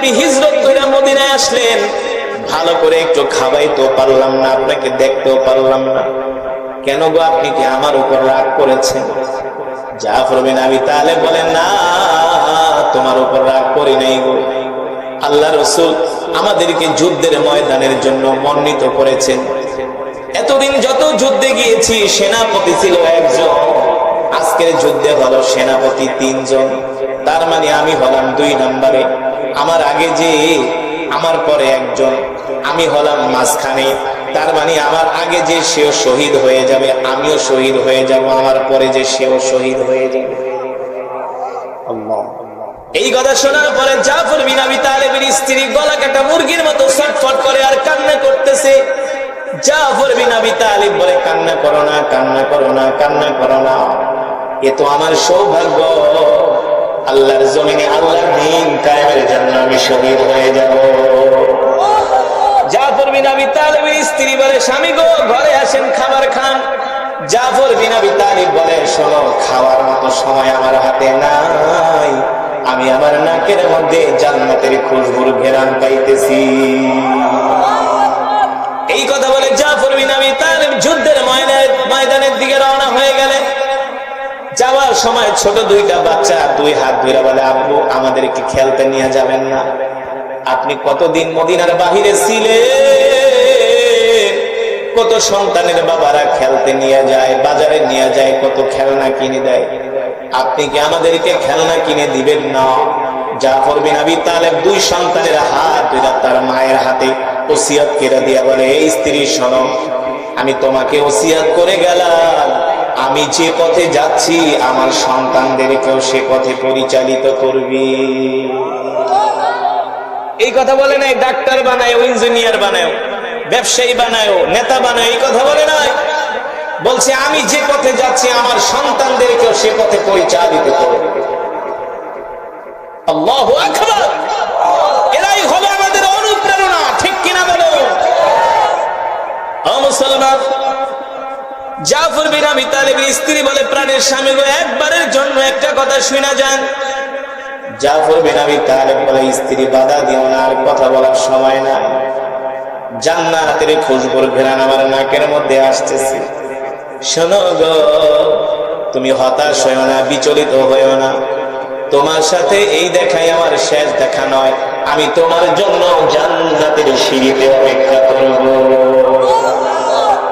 আপনি হিজরত করে মদিনায় আসলেন, ভালো করে একটু খাওয়াইতেও পারলাম না, আপনাকে দেখতেও পারলাম না, কেন গো আপনি কি আমার উপর রাগ করেছেন? জাফর বিন আবি তালেব বলেন, না, তোমার উপর রাগ করি নাই গো। আল্লাহ রাসূল আমাদেরকে যুদ্ধের ময়দানের জন্য মনোনীত করেছেন। এতদিন যত যুদ্ধে গিয়েছি সেনাপতি ছিল একজন, আজকের যুদ্ধে হলো সেনাপতি 3 জন, তার মানে আমি হলাম 2 নম্বরে। আমার আগে যে, আমার পরে একজন, আমি হলাম মাঝখানে, তার মানে আমার আগে যে সেও শহীদ হয়ে যাবে, আমিও শহীদ হয়ে যাব, আমার পরে যে সেও শহীদ হয়ে যাবে। আল্লাহ। এই কথা শোনার পরে জাফর বিন আবি তালেবের স্ত্রী গলা কাটা মুরগির মতো ছটফট করে আর কান্না করতেছে। জাফর বিন আবি তালেব বলে, কান্না করো না, কান্না করো না, কান্না করো না, এ তো আমার সৌভাগ্য, আল্লাহর জমিনে আল্লাহর দ্বীন কায়েমের জন্য আমি শহীদ হয়ে যাব। জাফর বিন আবি তালেবের স্ত্রী বলে, স্বামী গো, ঘরে আসেন, খাবার খান। জাফর বিন আবি তালেব বলে, শোনো, খাওয়ার মতো সময় আমার হাতে নাই, আমি আমার নাকের মধ্যে জান্নাতের খুশবুর ঘেরান পাইতেছি। এই কথা বলে জাফর বিন আবি তালেব যুদ্ধের ময়দানের দিকে রওনা হয়ে গেলেন। যাওয়ার সময় ছোট 2টা বাচ্চা 2 হাত ধরে বলে, আব্বু, আমাদেরকে খেলতে নিয়ে যাবেন না? আপনি কতদিন মদিনার বাহিরে ছিলেন, কত সন্তানের বাবারা খেলতে নিয়ে যায়, বাজারে নিয়ে যায়, কত খেলনা কিনে দেয়, আপনি কি আমাদেরকে খেলনা কিনে দিবেন না? জাফর বিন আবি তালেব 2 সন্তানের হাত ধরে তার মায়ের হাতে ওসিয়ত করে দিয়া বলে, এই স্ত্রী, শোনো, আমি তোমাকে ওসিয়ত করে গেলাম, আমি যে পথে যাচ্ছি আমার সন্তানদেরকেও সে পথে পরিচালিত করবি। এই কথা বলে নাই ডাক্তার বানায়, ইঞ্জিনিয়ার বানায়, ব্যবসায়ী বানায়, নেতা বানায়, এই কথা বলে নাই। বলছে, আমি যে পথে যাচ্ছি আমার সন্তানদেরকেও সে পথে পরিচালিত করবে। আল্লাহু আকবার। এরাই হলো আমাদের অনুপ্রেরণা, ঠিক কিনা বলো? ও মুসলমান, জাফর বিন আবি তালেবের স্ত্রী বলে, প্রাণের স্বামী গো, একবারের জন্য একটা কথা শুনা যান। জাফর বিন আবি তালেব বলে, স্ত্রী, বাধা দিও না, আর কথা বলার সময় নাই, জান্নাতের খুশবুর ঘ্রাণ আমার নাকের মধ্যে আসতেছে। শোনো গো, তুমি হতাশ হইও না, বিচলিত হইও না, তোমার সাথে এই দেখাই আমার শেষ দেখা নয়, আমি তোমার জন্য জান্নাতের সিঁড়িতে অপেক্ষা করব।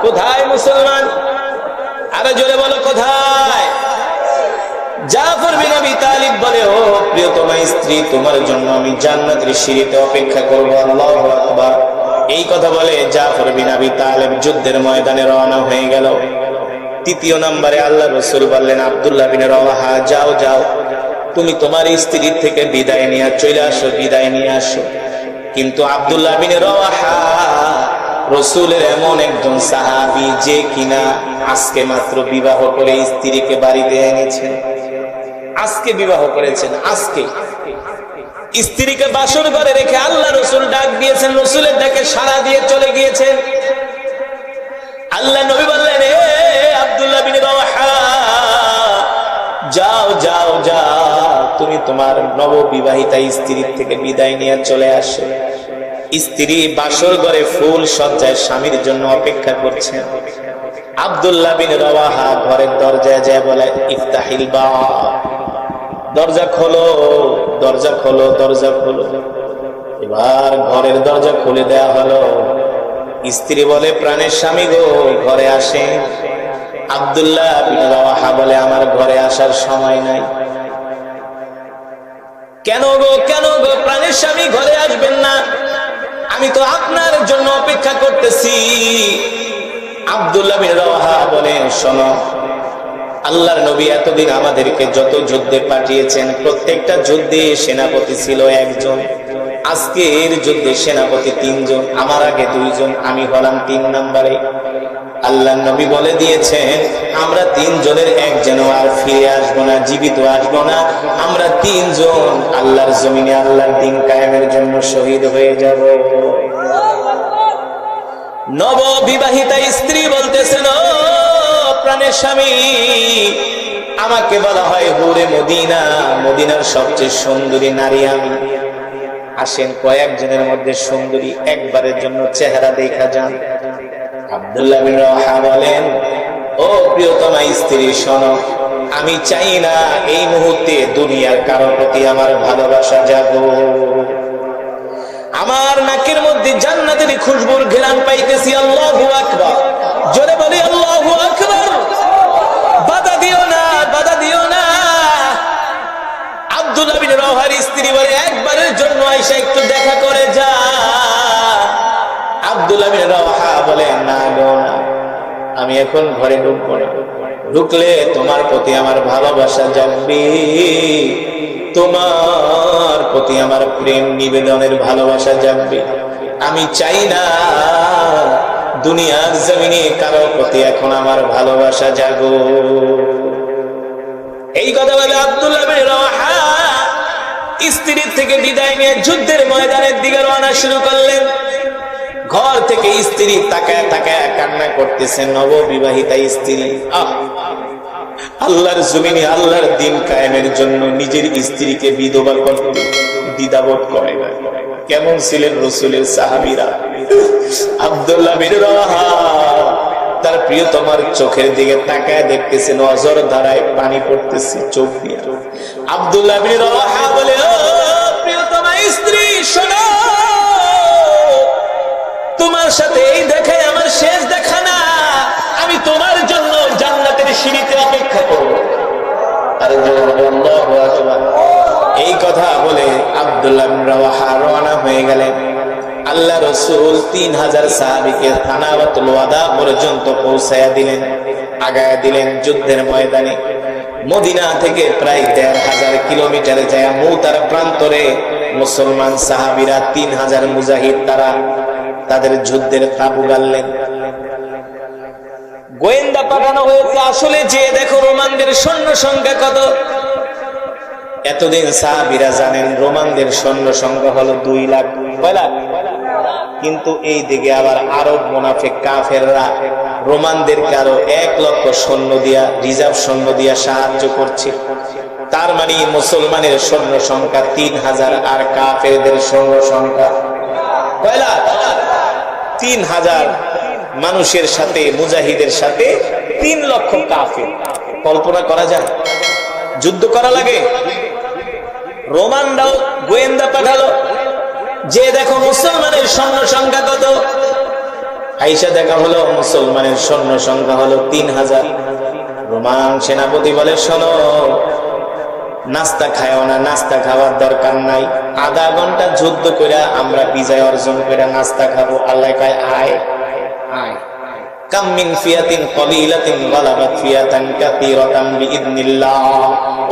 কোথায় মুসলমান? আরো জোরে বলো, কোথায়? জাফর বিন আবি তালেব বলে, ও প্রিয়তমা স্ত্রী, তোমার জন্য আমি জান্নাতের সিঁড়িতে অপেক্ষা করব। আল্লাহু আকবার। এই কথা বলে জাফর বিন আবি তালেব যুদ্ধের ময়দানে রওনা হয়ে গেল। 3 নম্বরে আল্লাহ রাসূল বললেন, আব্দুল্লাহ বিন রাওয়াহা, যাও যাও, তুমি তোমার স্ত্রীর থেকে বিদায় নিয়ে চলে আসো, বিদায় নিয়ে আসো। কিন্তু আব্দুল্লাহ বিন রাওয়াহা রাসূলের এমন একজন সাহাবী, যে কিনা আজকে মাত্র বিবাহ করে স্ত্রীকে বাড়িতে এনেছেন, আজকে বিবাহ করেছেন, আজকে স্ত্রীকে বাসর ঘরে রেখে আল্লাহ রাসূল ডাক দিয়েছেন, রাসূলের ডাকে সাড়া দিয়ে চলে গিয়েছেন। আল্লাহ নবী বললেন, হে আব্দুল্লাহ বিন রাওয়াহা, যাও যাও যাও, তুমি তোমার নববিবাহিতা স্ত্রীর থেকে বিদায় নিয়ে চলে আসো। স্ত্রী বাসর ঘরে ফুল সজ্জায় স্বামীর জন্য অপেক্ষা করছে। আব্দুল্লাহ বিন রাওয়াহা ঘরের দরজায় যায় বলে, ইফতাহিল বাব, দরজা খোলো, দরজা খোলো, দরজা খোলো। এবার ঘরের দরজা খুলে দেয়া হলো। স্ত্রী বলে, প্রাণের স্বামী গো, ঘরে আসে। আব্দুল্লাহ বিন রাওয়াহা বলে, আমার ঘরে আসার সময় নাই। কেন গো, কেন গো, প্রাণের স্বামী ঘরে আসবেন না? আমি তো আপনার জন্য অপেক্ষা করতেছি। আব্দুল্লাহ বিন রাওয়াহা বলে, শোনো, আল্লাহর নবী এতদিন আমাদেরকে যত যুদ্ধে পাঠিয়েছেন, প্রত্যেকটা যুদ্ধে সেনাপতি ছিল একজন। আজকের যুদ্ধে সেনাপতি 3 জন, আমার আগে 2 জন, আমি হলাম 3 নম্বরে। আল্লাহর নবী বলে দিয়েছেন, আমরা 3 জনের একজন আর ফিরে আসবো না, জীবিত আসবো না, আমরা 3 জন আল্লাহর জমিনে আল্লাহর দ্বীন কায়েমের জন্য শহীদ হয়ে যাব। নববিবাহিতা স্ত্রী বলতেছেন, ও প্রাণের স্বামী, আমাকে বলা হয় হুরে মদিনা, মদিনার সবচেয়ে সুন্দরী নারী আমি। আসেন কয়েকজনের মধ্যে সুন্দরী একবারের জন্য চেহারা দেখা যান। আব্দুল্লাহ বিন রাওয়াহা বলেন, ও প্রিয়তমা স্ত্রী শোনো, আমি চাই না এই মুহূর্তে দুনিয়ার কারো প্রতি আমার ভালোবাসা জাগো। আমার নাকের মধ্যে জান্নাতের খুশবুর ঘ্রাণ পাইতেছি। আল্লাহু আকবার, জোরে বলি আল্লাহু আকবার। বাধা দিও না, বাধা দিও না। আব্দুল্লাহ বিন রাওয়াহার স্ত্রী বলে, একবারের জন্য আয়েশা একটু দেখা করে যা। আব্দুল্লাহ বিন রাওয়াহা বলে, না গো না, আমি এখন ঘরে ঢুকবো না। ঢুকলে তোমার প্রতি আমার ভালোবাসা জাগবে, তোমার প্রতি আমার প্রেম নিবেদনের ভালোবাসা জাগবে। আমি চাই না দুনিয়ার জমিনে কারো প্রতি এখন আমার ভালোবাসা জাগো। এই কথা বলে আব্দুল্লাহ বিন রাওয়াহা স্ত্রীর থেকে বিদায় নিয়ে যুদ্ধের ময়দানের দিকে রওনা শুরু করলেন। ঘর থেকে স্ত্রী তাকায় তাকায় কান্না করতেছেন, নববিবাহিতা স্ত্রী। আল্লাহর জমিনে আল্লাহর দিন কায়েমের জন্য নিজের স্ত্রীকে বিধবা করতে দ্বিধাবোধ করে না। কেমন ছিলেন রাসূলের সাহাবীরা? আব্দুল্লাহ বিন রাওয়াহা তার প্রিয়তমার চোখের দিকে তাকায় দেখতেছেন, নজর ধারায় পানি পড়তেছে চোখ দিয়ে। আব্দুল্লাহ বিন রাওয়াহা বলে, ও প্রিয়তমা স্ত্রী শোনো, তোমার সাথে এই দেখায় আমার শেষ দেখা না। আমি তোমার জন্য জান্নাতের সিঁড়িতে অপেক্ষা করব। আরে আল্লাহু আকবার। এই কথা বলে আব্দুল্লাহ বিন রাওয়াহা রওনা হয়ে গেলেন। আল্লাহ রাসূল 3000 সাহাবীকে সানাওয়াতুল ওয়াদা পর্যন্ত পৌঁছায়া দিলেন, আগায়া দিলেন যুদ্ধের ময়দানে। মদিনা থেকে প্রায় 1500 কিলোমিটারে যায় মুতার প্রান্তরে মুসলমান সাহাবীরা 3000 মুজাহিদ তারা তাদের যুদ্ধের তাবু গাড়লেন। গোয়েন্দা পাঠানো হয়েছে, আসলে যে দেখো রোমানদের সৈন্য সংখ্যা কত। এতদিন সাহাবীরা জানেন রোমানদের সৈন্য সংখ্যা হলো 2 লাখ। কয় লাখ? কিন্তু এই দিকে আবার আরব মুনাফিক কাফেররা রোমানদেরকে আরো 1 লক্ষ সৈন্য দিয়া, রিজার্ভ সৈন্য দিয়া সাহায্য করছে। তার মানে মুসলমানের সৈন্য সংখ্যা 3000 আর কাফেরদের সৈন্য সংখ্যা কয় লাখ? 3000 মানুষের সাথে, মুজাহিদের সাথে 3 লক্ষ কাফের। কল্পনা করা যায়? যুদ্ধ করা লাগে। রোমানরাও গোয়েন্দা পাঠালো, যে দেখো মুসলমানের সৈন্য সংখ্যা কত। আয়েশা দেখা হলো মুসলমানের সৈন্য সংখ্যা হলো 3000। রোমান সেনাপতি বলে, শোনো, নাস্তা খায়ও না, নাস্তা খাওয়ার দরকার নাই। আধা ঘন্টা যুদ্ধ করে আমরা বিজয় অর্জন করে নাস্তা খাবো। আল্লাহ কয়, আয় আয়। কাম মিন ফিয়াতিন কলিলাতিন গালাবাত ফিয়াতান কাসীরাতান বিইذনিল্লাহ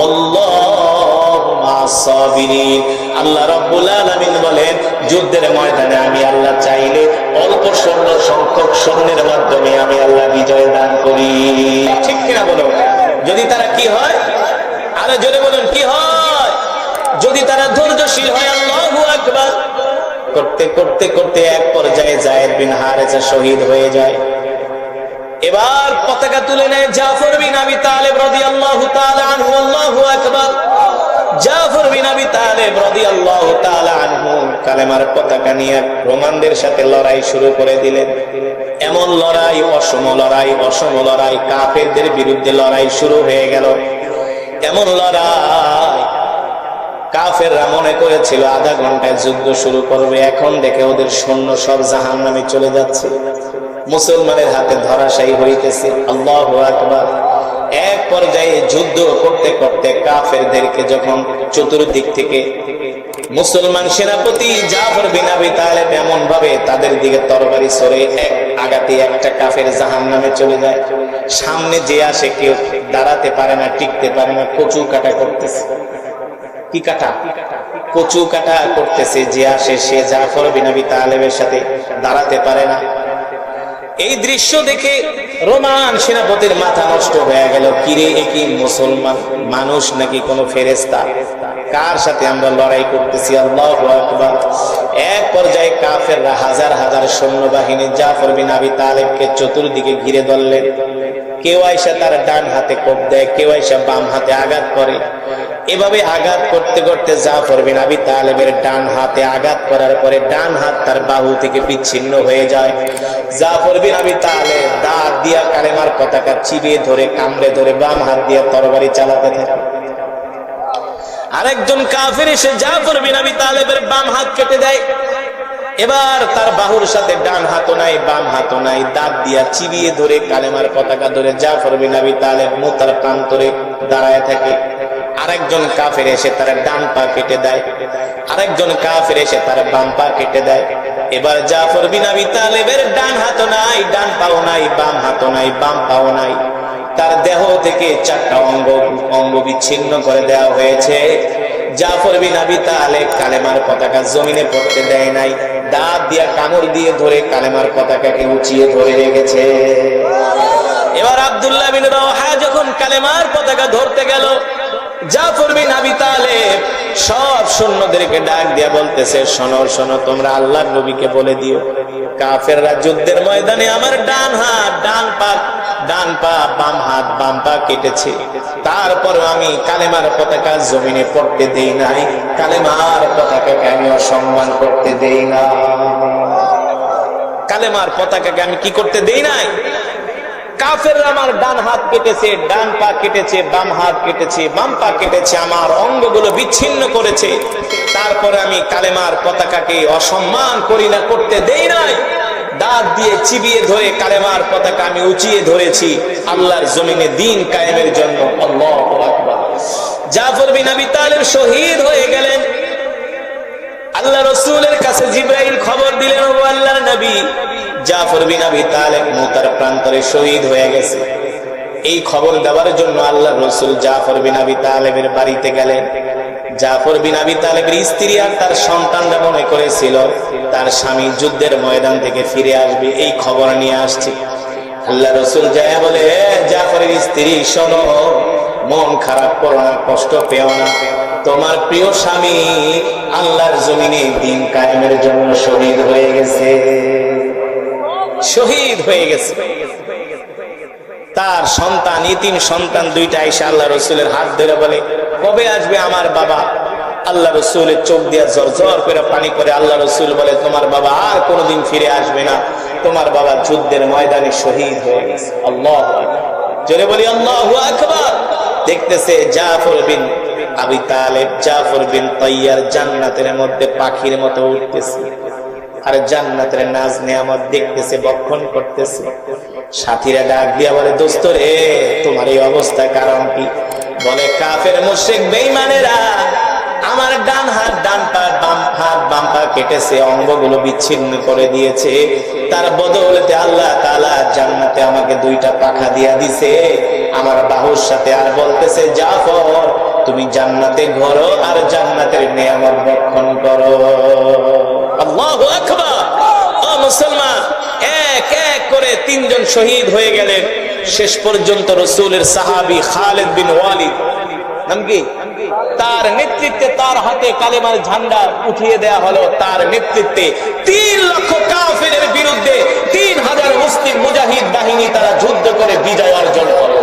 আল্লাহু মা'আস সাবিরিন। আল্লাহ রাব্বুল আলামিন বলেন, যুদ্ধের ময়দানে আমি আল্লাহ চাইলে অল্প সৈন্য সংখ্যক সৈন্যের মাধ্যমে আমি আল্লাহ বিজয় দান করি। ঠিক কিনা বলো? যদি তারা কি হয়, আরে জোরে বলুন, কি হয়? যদি তারা ধৈর্যশীল হয়। আল্লাহু আকবার। করতে করতে করতে এক পর্যায়ে যায়েদ বিন হারেসা শহীদ হয়ে যায়। এবার পতাকা তুলে নেয় জাফর বিন আবি তালেব রাদিয়াল্লাহু তাআলা আনহু। আল্লাহু আকবার। জাফর বিন আবি তালেব রাদিয়াল্লাহু তাআলা আনহু কালেমার পতাকা নিয়ে রোমানদের সাথে লড়াই শুরু করে দিলেন। এমন লড়াই, অসম লড়াই, অসম লড়াই, কাফেরদের বিরুদ্ধে লড়াই শুরু হয়ে গেল। এমন লড়াই, কাফেররা মনে করেছিল আধা ঘন্টায় যুদ্ধ শুরু করবে, এখন দেখে ওদের সৈন্য সব জাহান্নামে চলে যাচ্ছে, মুসলমানের হাতে ধরাশায়ী হইতেছে। আল্লাহু আকবার। এক পর্যায়ে যুদ্ধ করতে করতে কাফেরদেরকে যখন চতুর্দিক থেকে মুসলমান সেনাপতি জাফর বিন আবি তালেব এমন ভাবে তাদের দিকে তরবারি ছড়ে, এক আঘাতে একটা কাফের জাহান্নামে চলে যায়। সামনে যে আসে কেউ দাঁড়াতে পারে না, টিকতে পারে না, কচু কাটা করতেছে। কি কাটা? কচু কাটা করতেছে। যে আসে সে জাফর বিন আবি তালেবের সাথে দাঁড়াতে পারে না। এই দৃশ্য দেখে রোমান সেনাপতির মাথা নষ্ট হয়ে গেল। কিরে, একই মুসলমান মানুষ নাকি কোনো ফেরেশতা? কার সাথে আমরা লড়াই করতেছি? আল্লাহু আকবার। এক পর্যায়ে কাফেররা হাজার হাজার সৈন্যবাহিনী জাফর বিন আবি তালেবকে চতুর্দিকে ঘিরে ধরলেন। কেউ আইসা তার ডান হাতে কোপ দেয়, কেউ আইসা বাম হাতে আঘাত করে। এভাবে আঘাত করতে করতে জাফর বিন আবি তালেবের ডান হাতে আঘাত করার পরে ডান হাত তার বাহু থেকে বিচ্ছিন্ন হয়ে যায়। জাফর বিন আবি তালেব দাঁত দিয়া কালেমার পতাকা চিবিয়ে ধরে কামড়ে ধরে বাম হাত দিয়ে তরবারি চালাতে থাকে। আরেকজন কাফির এসে জাফর বিন আবি তালেবের বাম হাত কেটে দেয়। এবার তার বাহুর সাথে ডান হাতও নাই বাম হাতও নাই, দাঁত দিয়া চিবিয়ে ধরে কালেমার পতাকা ধরে জাফর বিন আবি তালেব মুতার প্রান্তরে দাঁড়ায় থাকে। আরেকজন কাফের এসে তার ডান পা কেটে দেয়, আরেকজন কাফের এসে তার বাম পা কেটে দেয়। এবার জাফর বিন আবি তালেবের ডান হাতও নাই, ডান পাও নাই, বাম হাতও নাই, বাম পাও নাই, তার দেহ থেকে 4টা অঙ্গ বিচ্ছিন্ন করে দেওয়া হয়েছে। জাফর বিন আবি তালেব কালেমার পতাকা জমিনে পড়তে দেয় নাই, দাঁত দিয়া কামড় দিয়ে ধরে কালেমার পতাকাকে উঁচিয়ে ধরে রেখেছে। এবার আব্দুল্লাহ বিন রওহা যখন কালেমার পতাকা ধরতে গেল, জাফর বিন আবি তালেব সব সৈন্যদেরকে ডাক দিয়া বলতেছে, শোনো শোনো, তোমরা আল্লাহর নবীকে বলে দিও কাফেররা যুদ্ধের ময়দানে আমার ডান হাত ডান পা, ডান পা বাম হাত বাম পা কেটেছে, তারপরও আমি কালেমার পতাকা জমিনে পড়তে দেই নাই, কালেমার পতাকাকে আমি অসম্মান করতে দেই না, কালেমার পতাকাকে আমি কি করতে দেই নাই। কাফেররা আমার ডান হাত কেটেছে, ডান পা কেটেছে, বাম হাত কেটেছে, বাম পা কেটেছে, আমার অঙ্গগুলো বিচ্ছিন্ন করেছে, তারপরে আমি কালেমার পতাকাকে অসম্মান করি না, করতে দেই নাই, দাঁত দিয়ে চিবিয়ে ধরে কালেমার পতাকা আমি উঁচিয়ে ধরেছি আল্লাহর জমিনে দিন কায়েমের জন্য। আল্লাহু আকবার। জাফর বিন আবি তালেব শহীদ হয়ে গেলেন। আল্লাহ রাসূলের কাছে জিবরাইল খবর দিলেন, ও আল্লাহর নবী, জাফর বিন আবি তালেব মুতার প্রান্তরে শহীদ হয়ে গেছে। এই খবর দেওয়ার জন্য আল্লাহ রাসূল জাফর বিন আবি তালেবের বাড়িতে গেলেন। জাফর বিন আবি তালেবের স্ত্রী আর তার সন্তানরা মনে করেছিল তার স্বামী যুদ্ধের ময়দান থেকে ফিরে আসবে, এই খবর নিয়ে আসছে। আল্লাহ রাসূল যায় বলে, জাফরের স্ত্রী শোনো, মন খারাপ করো না, কষ্ট পেও না, তোমার প্রিয় স্বামী আল্লাহর জমিনে দিন কায়েমের জন্য শহীদ হয়ে গেছে, শহীদ হয়ে গেছে। তার সন্তান, ইতিম সন্তান দুইটা এসে আল্লাহ রাসূলের হাত ধরে বলে, কবে আসবে আমার বাবা? আল্লাহ রাসূলের চোখ দিয়ে ঝরঝর করে পানি করে আল্লাহ রাসূল বলে, তোমার বাবা আর কোনোদিন ফিরে আসবে না, তোমার বাবা যুদ্ধের ময়দানে শহীদ হয়ে গেছে। আল্লাহু আকবার, জোরে বলি আল্লাহু আকবার। দেখতেছে জাফর বিন আবি তালেব, জাফর বিন তাইয়ার জান্নাতের মধ্যে পাখির মতো উঠতেছে, আর জান্নাতের নাজ নিয়ামত দেখতেছে, বক্ষণ করতেছে। সাথীরা ডাক দিয়া বলে, দোস্ত রে, তোমার এই অবস্থা কারণ কি? বলে, কাফের মুশরিক বেঈমানেরা আমার ডান হাত ডান পা বাম হাত বাম পা কেটেছে, অঙ্গগুলো বিচ্ছিন্ন করে দিয়েছে, তার বদৌলতে আল্লাহ তাআলা জান্নাতে আমাকে 2টা পাখা দিয়া দিছে আমার বাহুর সাথে, আর বলতেছে, জাফর তুমি জান্নাতে ঘোরো আর জান্নাতের নিয়ামত ভক্ষণ করো। আল্লাহু আকবার। ও মুসলমান, এক এক করে 3 জন শহীদ হয়ে গেলেন। শেষ পর্যন্ত রাসূলের সাহাবী খালিদ বিন ওয়ালিদ, নাম কি, তার নেতৃত্বে, তার হাতে কালেমার ঝান্ডা উঠিয়ে দেয়া হলো। তার নেতৃত্বে 3 লক্ষ কাফেরের বিরুদ্ধে 3000 মুসলিম মুজাহিদ বাহিনী তারা যুদ্ধ করে বিজয় অর্জন করলো।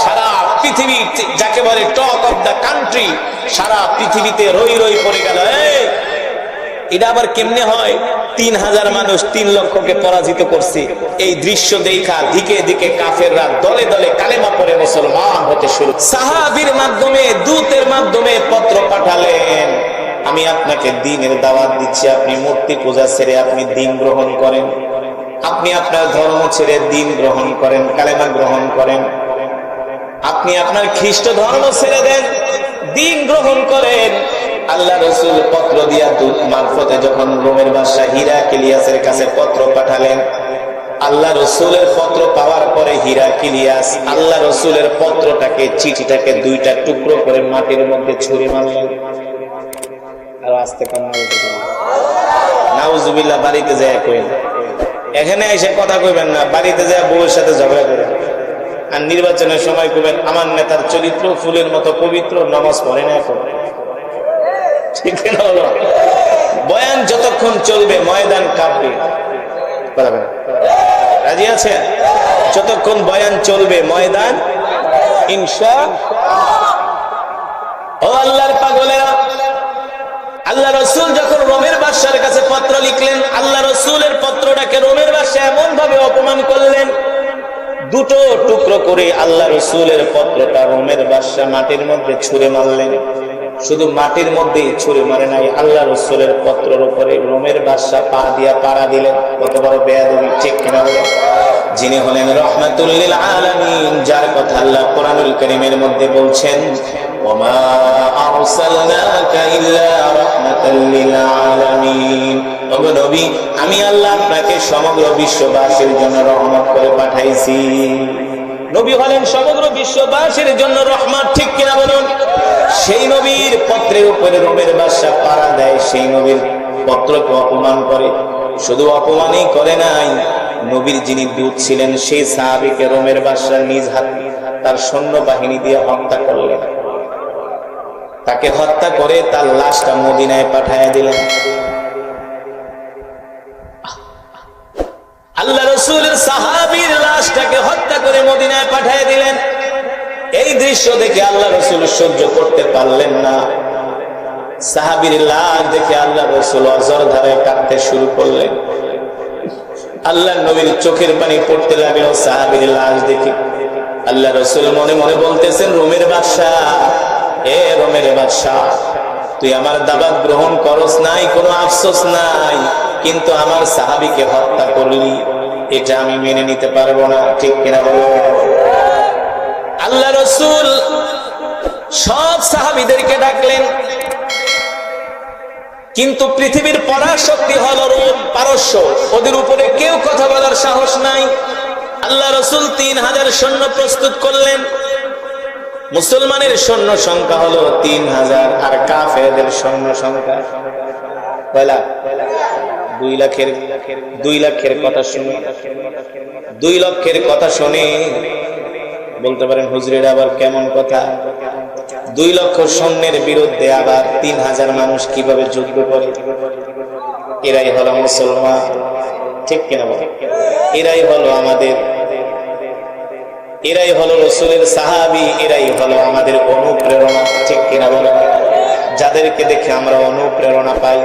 সারা পৃথিবী, যাকে বলে টক অফ দ্য কান্ট্রি, সারা পৃথিবীতে রই রই পড়ে গেল। এটা আবার কেমনে হয়? 3000 মানুষ 3 লক্ষকে পরাজিত করছে। এই দৃশ্য দেখা দিকে দিকে কাফেররা দলে দলে কালেমা পড়ে মুসলমান হতে শুরু। সাহাবীর মাধ্যমে, দূতের মাধ্যমে পত্র পাঠালেন, আমি আপনাকে দ্বীনের দাওয়াত দিচ্ছি, আপনি মূর্তি পূজা ছেড়ে আপনি দ্বীন গ্রহণ করেন, আপনি আপনার ধর্ম ছেড়ে দ্বীন গ্রহণ করেন, কালেমা গ্রহণ করেন, আপনি আপনার খ্রিস্ট ধর্ম ছেড়ে দেন, দ্বীন গ্রহণ করেন। আল্লাহ রাসূল পত্র দিয়া দূত মারফতে যখন রোমের বাদশা হিরাক্লিয়াসের কাছে পত্র পাঠালেন, আল্লাহ রাসূলের পত্র পাওয়ার পরে হিরাক্লিয়াস আল্লাহ রাসূলের পত্রটাকে, চিঠিটাকে 2টা টুকরো করে মাটির মধ্যে ছুঁড়ে মারলেন। আর আস্তে কান্না করে নাউজুবিল্লাহ, বাড়িতে যায় কইন, এখানে এসে কথা কইবেন না, বাড়িতে যায় বউয়ের সাথে ঝগড়া করেন। আর নির্বাচনের সময় কইবেন, আমার নেতার চরিত্র ফুলের মতো পবিত্র, নামাজ পড়ে না এখন। ঠিক না? হলো বয়ান যতক্ষণ চলবে ময়দান কাঁপবে। রাজি আছেন? যতক্ষণ বয়ান চলবে ময়দান ইনশাআল্লাহ। ও আল্লাহর পাগলেরা, আল্লাহ রসুল যখন রোমের বাদশার কাছে পত্র লিখলেন, আল্লাহ রসুলের পত্রটাকে রোমের বাদশা এমন ভাবে অপমান করলেন, দুটো টুকরো করে আল্লাহ রসুলের পত্রটা রোমের বাদশা মাটির মধ্যে ছুঁড়ে মারলেন। শুধু মাটির মধ্যেই ছুঁড়ে মারে নাই, আল্লাহ রসুলের পত্রের উপরে রোমের বাদশা পা দিয়া পাড়া দিলেন। কত বড় বেয়াদবি, ঠিক কিনা বলেন? যিনি হলেন রাহমাতুল লিল আলামিন, যার কথা আল্লাহ কোরআনুল কারীমের মধ্যে বলছেন, ওমা আরসালনাকা ইল্লা রাহমাতাল লিল আলামিন। ওগো নবী, আমি আল্লাহ আপনাকে সমগ্র বিশ্ববাসীর জন্য রহমত করে পাঠাইছি। নবী হলেন সমগ্র বিশ্ববাসীর জন্য রহমত, ঠিক কিনা বলুন? সেই নবীর পত্রের উপরে রোমের বাদশা পাড়া দেয়, সেই নবীর পত্রকে অপমান করে। শুধু অপমানই করে নাই, নবীর যিনি দূত ছিলেন সেই সাহাবীকে রোমের বাদশা নিজ হাতে তার সৈন্যবাহিনী দিয়ে হত্যা করলেন। তাকে হত্যা করে তার লাশটা মদিনায় পাঠায় দিলেন। আল্লাহ রসুলের সাহাবীর লাশটাকে হত্যা করে মদিনায় পাঠিয়ে দিলেন। এই দৃশ্য দেখে আল্লাহ রসুল সহ্য করতে পারলেন না। সাহাবীর লাশ দেখে আল্লাহ রসুল অঝর ধারায় কাঁদতে শুরু করলেন। আল্লাহ নবীর চোখের পানি পড়তে লাগলো সাহাবীর লাশ দেখে। আল্লাহ রসুল মনে মনে বলতেছেন, রোমের বাদশাহ, এ রোমের বাদশাহ, তুই আমার দাওয়াত গ্রহণ করস নাই, কোনো আফসোস নাই, কিন্তু আমার সাহাবীকে হত্যা করলি, এটা আমি মেনে নিতে পারবো না, ঠিক কিনা বলো? আল্লাহ রসুল সব সাহাবীদেরকে ডাকলেন, কিন্তু পৃথিবীর পরাশক্তি হলো রোম, পারস্য, ওদের উপরে কেউ কথা বলার সাহস নাই। আল্লাহ রসুল 3000 সৈন্য প্রস্তুত করলেন। মুসলমানের সৈন্য সংখ্যা হলো 3000, আর কাফেরদের সৈন্য সংখ্যা 2 লাখের কথা শুনে 2 লক্ষের কথা শুনে বলতে পারেন, হুজুরের আবার কেমন কথা? 2 লক্ষ সৈন্যের বিরুদ্ধে আবার 3000 মানুষ কিভাবে যুদ্ধ করে? এরাই হলো মুসলমান, ঠিক কিনা বল? এরাই হলো আমাদের, এরাই হলো রসুলের সাহাবী, এরাই হলো আমাদের অনুপ্রেরণা, ঠিক কিনা বল? যাদেরকে দেখে আমরা অনুপ্রেরণা পাই।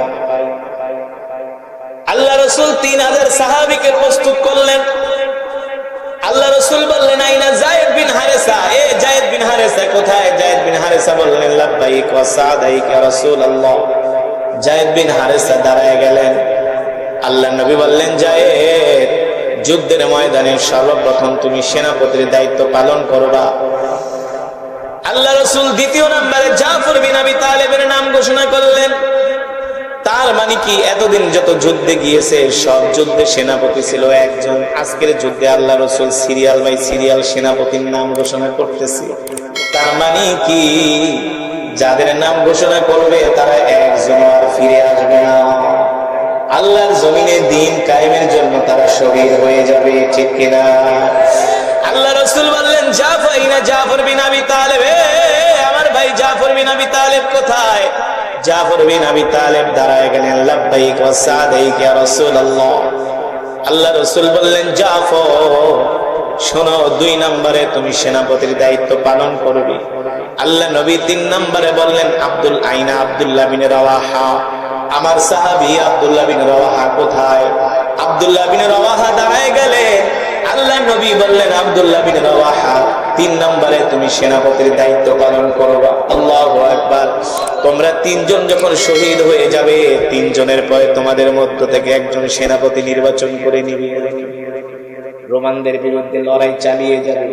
আল্লাহ রসুল 3000 সাহাবীকে প্রস্তুত করলেন। আল্লাহ রসুল বললেন, আইনা যায়েদ বিন হারেসা, এ যায়েদ বিন হারেসা কোথায়? যায়েদ বিন হারেসা বললেন, লাব্বাইক ওয়া সাদাইক ইয়া রাসূলুল্লাহ। যায়েদ বিন হারেসা দাঁড়ায় গেলেন। আল্লাহ নবী বললেন, যায়েদ, যুদ্ধের ময়দানে সর্বপ্রথম তুমি সেনাপতির দায়িত্ব পালন করবা। আল্লাহ রসুল দ্বিতীয় নম্বরে জাফর বিন আবি তালেবের নাম ঘোষণা করলেন। তার মানে কি, এতদিন যত যুদ্ধে গিয়েছে সব যুদ্ধে সেনাপতি ছিল একজন, আজকের যুদ্ধে আল্লাহ রসুল সিরিয়াল বাই সিরিয়াল সেনাপতির নাম ঘোষণা করতেছে। তার মানে কি, যাদের নাম ঘোষণা করবে তারা একজন আর ফিরে আসবে না। আল্লাহর জমিনে দ্বীন কায়েমের জন্য তারা শহীদ হয়ে যাবে, ঠিক কিনা? আল্লাহ রসুল বললেন, জাফর বিন আবি তালেব, আমার ভাই জাফর বিন আবি তালেব কোথায়? জাফর বিন আবি তালেব দাঁড়ায় গেলেন, লাব্বাইক ওয়া সাদাইক ইয়া রাসূলুল্লাহ। আল্লাহ রসুল বললেন, জাফর, শোনো, 2 নম্বরে তুমি সেনাপতির দায়িত্ব পালন করবে। আল্লাহ নবী 3 নম্বরে বললেন, আব্দুল্লাহ বিন রাওয়াহা, আমার সাহাবী আব্দুল্লাহ বিন রাওয়াহা কোথায়? আব্দুল্লাহ বিন রাওয়াহা দাঁড়ায় গেলেন। আল্লাহ নবী বললেন, আব্দুল্লাহ বিন রাওয়াহা, 3 নম্বরে তুমি সেনাপতির দায়িত্ব পালন করবা। আল্লাহু আকবার। তোমরা 3 জন যখন শহীদ হয়ে যাবে, 3 জনের পরে তোমাদের মধ্য থেকে একজন সেনাপতি নির্বাচন করে নিবে, রোমানদের বিরুদ্ধে লড়াই চালিয়ে যাবে।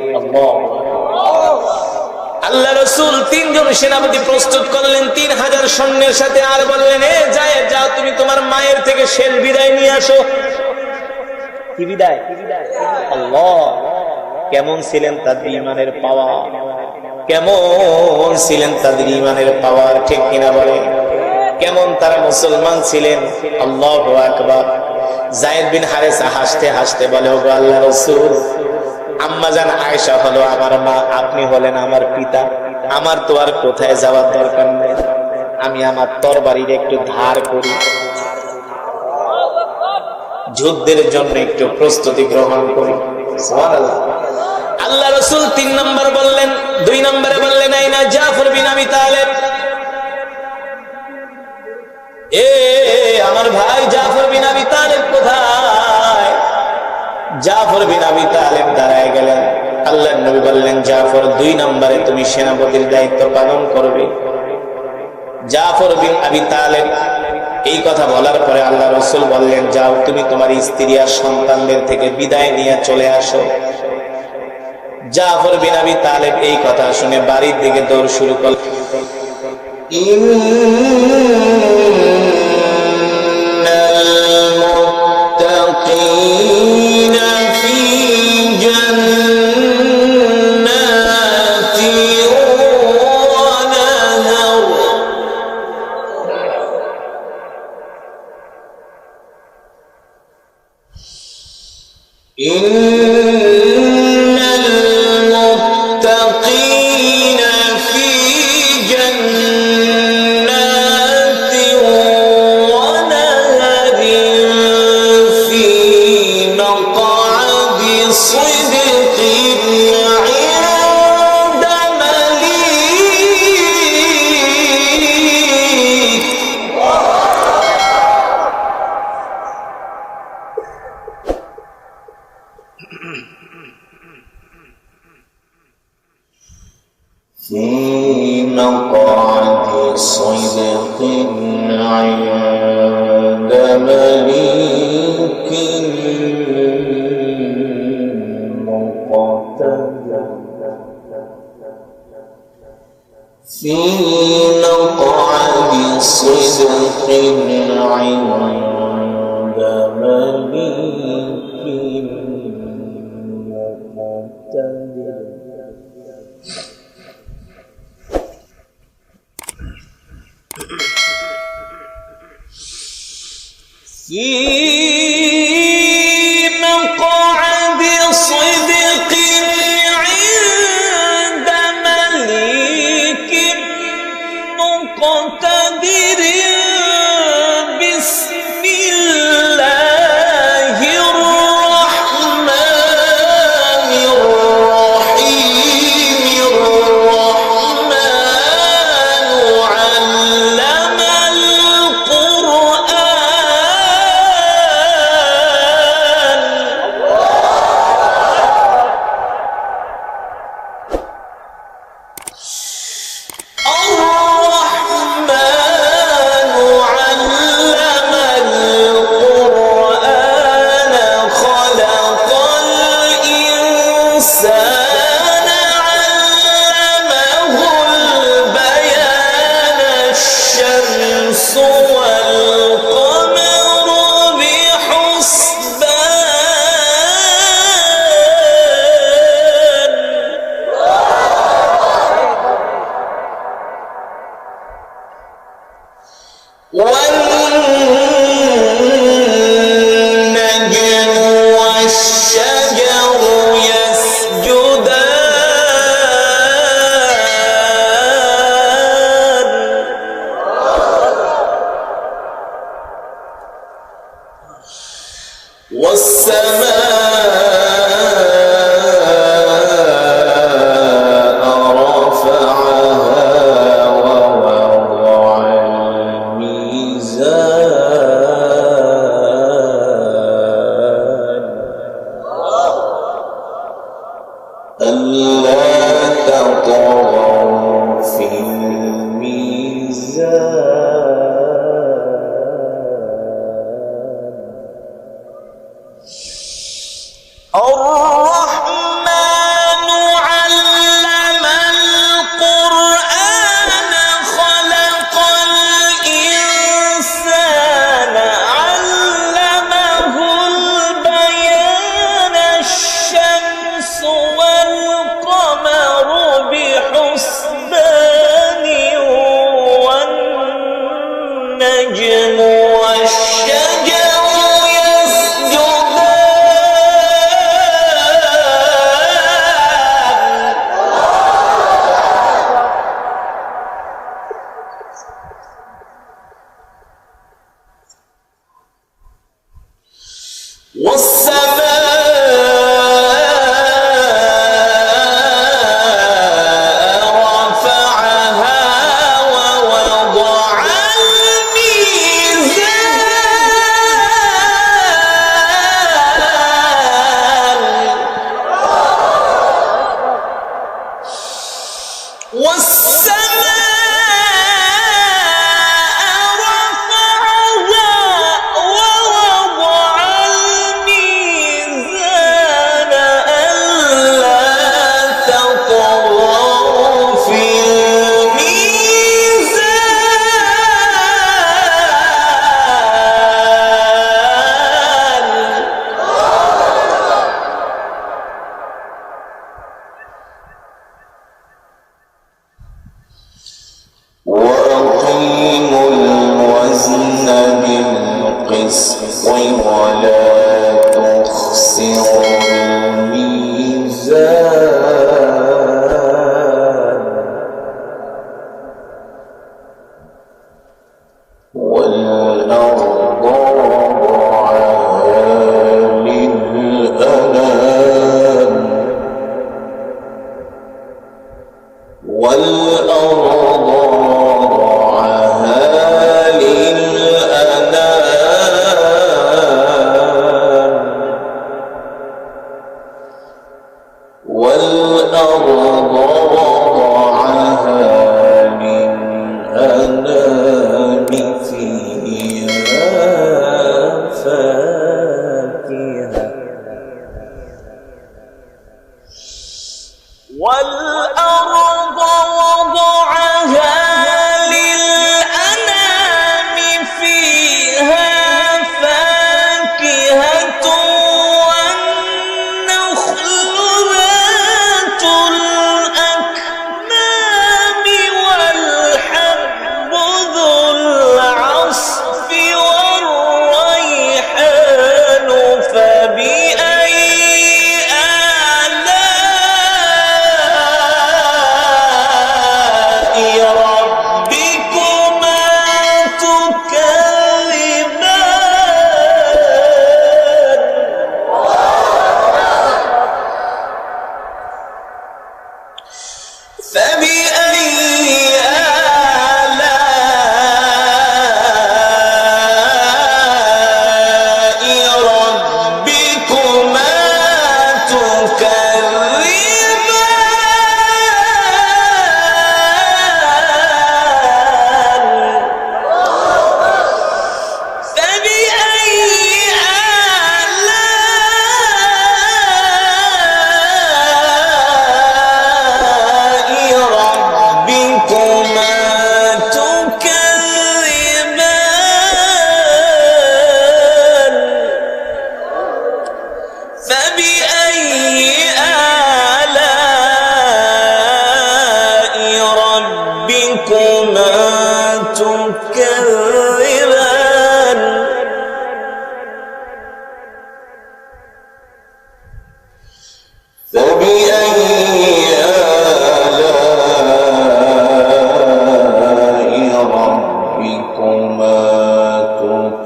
আল্লাহ রসুল 3 জন সেনাপতি প্রস্তুত করলেন 3000 সৈন্যের সাথে, আর বললেন, এ যায়েদ, যাও তুমি তোমার মায়ের থেকে শেষ বিদায় নিয়ে আসো। কি বিদায়? আল্লাহ, কেমন ছিলেন তাদের ঈমানের পাওয়ার, কেমন ছিলেন তাদের ঈমানের পাওয়ার, ঠিক কিনা বলেন? কেমন তারা মুসলমান ছিলেন। আল্লাহু আকবার। যায়েদ বিন হারেসা হাসতে হাসতে বলে, ওগো আল্লাহ রসুল, আম্মাজান আয়েশা হলো আমার মা, আপনি হলেন আমার পিতা, আমার তো আর কোথায় যাওয়ার দরকার নেই, আমি আমার তরবারির একটু ধার করি, যুদ্ধের জন্য একটু প্রস্তুতি গ্রহণ করি। সুবহানাল্লাহ। আল্লাহ রসুল 3 নম্বর বললেন, 2 নম্বরে বললেন, আইনা জাফর বিন আবি তালেব। এ আমার ভাই জাফর বিন আবি তালেব কোথায়? জাফর বিন আবি তালেব দাঁড়ায় গেলেন। আল্লাহর নবী বললেন, জাফর 2 নম্বরে তুমি সেনাপতির দায়িত্ব পালন করবে। জাফর বিন আবি তালেব এই কথা বলার পরে আল্লাহ রাসূল বললেন, যাও তুমি তোমার স্ত্রী আর সন্তানদের থেকে বিদায় নিয়ে চলে আসো। জাফর বিন আবি তালেব এই কথা শুনে বাড়ির দিকে দৌড় শুরু করলেন।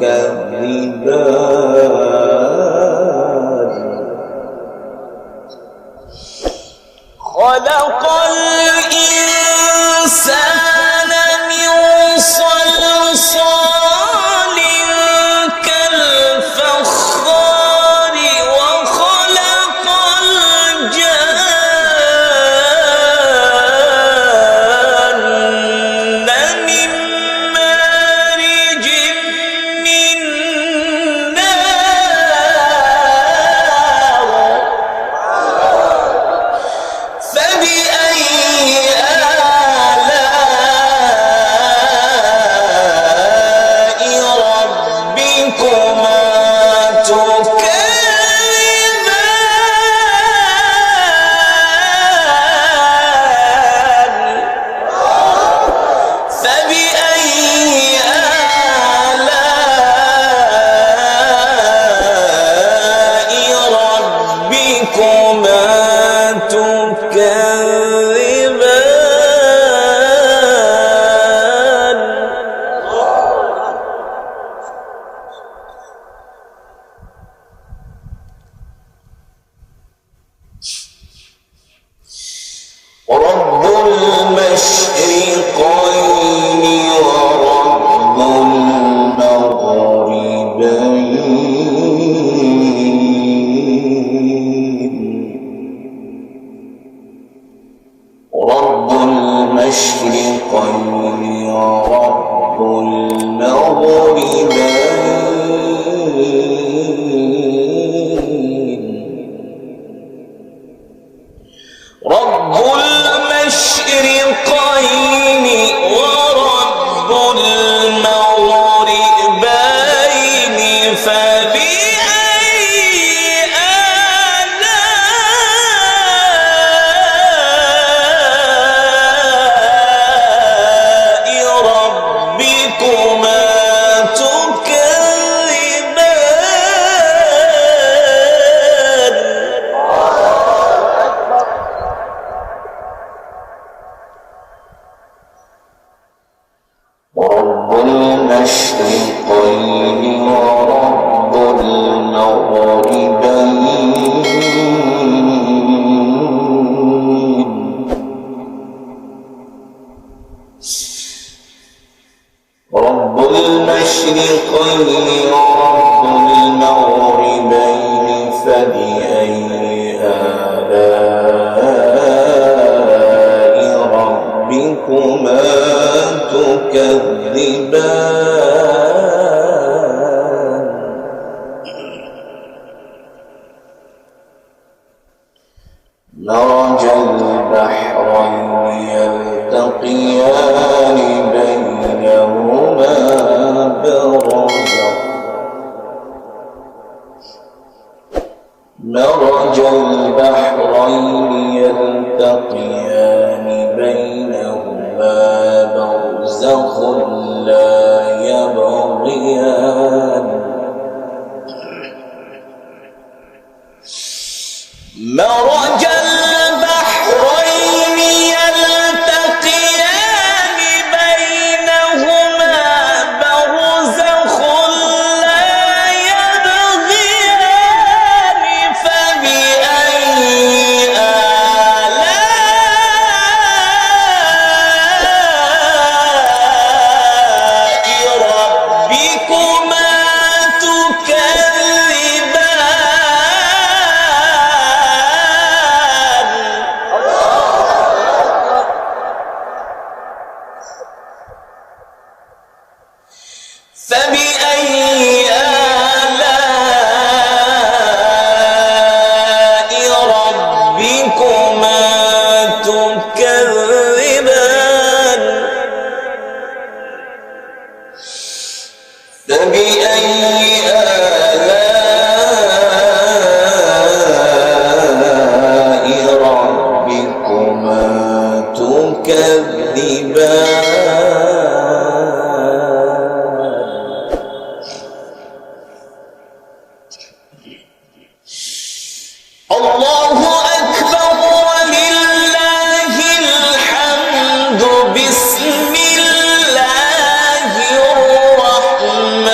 تكذبان خلق الإنسان من صلصال كالفخار وخلق الجان من مارج من نار فبأي آلاء ربكما تكذبان فبأي آلاء ربكما تكذبان رب المشرقين ورب المغربين رب المشرقين ورب المغربين رب المشرقين ورب المغربين فبأي آلاء ربكما تكذبان رب المشرقين ورب المغربين رب المشرقين ورب المغربين فبأي آلاء ربكما تكذبان مرج البحرين يلتقيان بينهما برزخ مرج البحرين يلتقيان بينهما برزخ لا يبغيان مرج البحرين يلتقيان بينهما برزخ لا يبغيان فبأي آلاء ربكما بسم الله الرحمن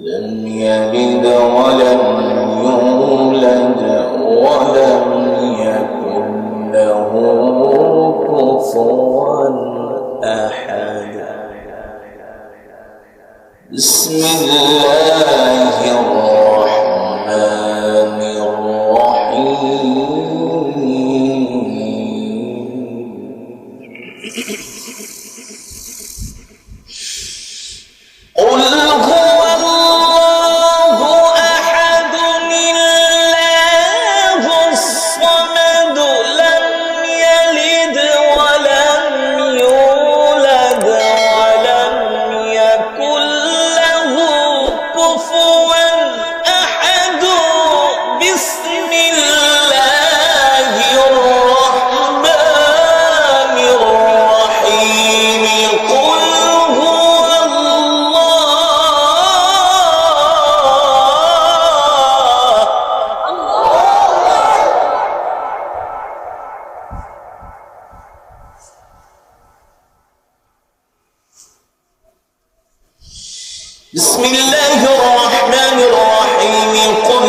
لم يلد ولم يولد ولم يكن له كفوا أحد. بسم الله الرحمن الرحيم. قل هو الله أحد الله الصمد لم يلد ولم يولد ولم يكن له كفوا أحد. بسم الله الرحمن الرحيم. قل هو بسم الله الرحمن الرحيم. قل